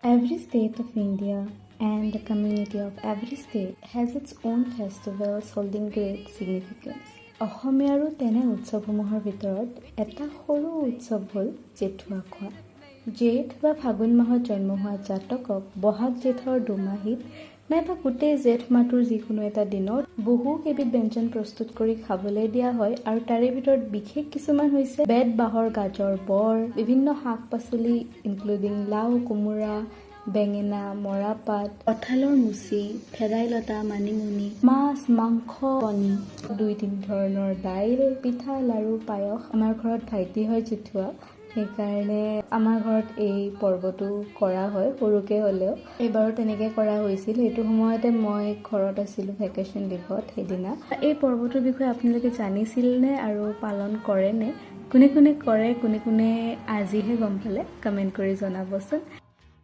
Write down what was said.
Every state of India and the community of every state has its own festivals holding great significance. অসমীয়াৰো তেনে উৎসৱসমূহৰ ভিতৰত এটা সৰু উৎসৱ হ'ল জেঠুৱা খোৱা। জেঠ বা ফাগুন মাহত জন্ম হোৱা জাতকক বহাগ জেঠৰ দুমাহীত নাইবা গোটেই জেঠ মাহটোৰ যিকোনো এটা দিনত বহু কেইবিধ ব্যঞ্জন প্ৰস্তুত কৰি খাবলৈ দিয়া হয় আৰু তাৰে ভিতৰত বিশেষ কিছুমান হৈছে বেত বাঁহৰ গাজৰ বৰ, বিভিন্ন শাক পাচলি ইনক্লুডিং লাও, কোমোৰা, বেঙেনা, মৰাপাত, কঁঠালৰ মুচি, ভেদাইলতা, মানিমুনি, মাছ, মাংস, কণী, 2-3 ধৰণৰ দাইল, পিঠা, লাৰু, পায়স। আমাৰ ঘৰত ভাইটি হয় জেঠুৱা, সেইকাৰণে আমাৰ ঘৰত এই পৰ্বটো কৰা হয় সৰুকে হ'লেও। এইবাৰো তেনেকৈ কৰা হৈছিল। সেইটো সময়তে মই ঘৰত আছিলোঁ ভেকেশ্যন লিভত সেইদিনা। এই পৰ্বটোৰ বিষয়ে আপোনালোকে জানিছিলনে আৰু পালন কৰেনে? কোনে কোনে কৰে, কোনে কোনে আজিহে গম পালে, কমেণ্ট কৰি জনাবচোন।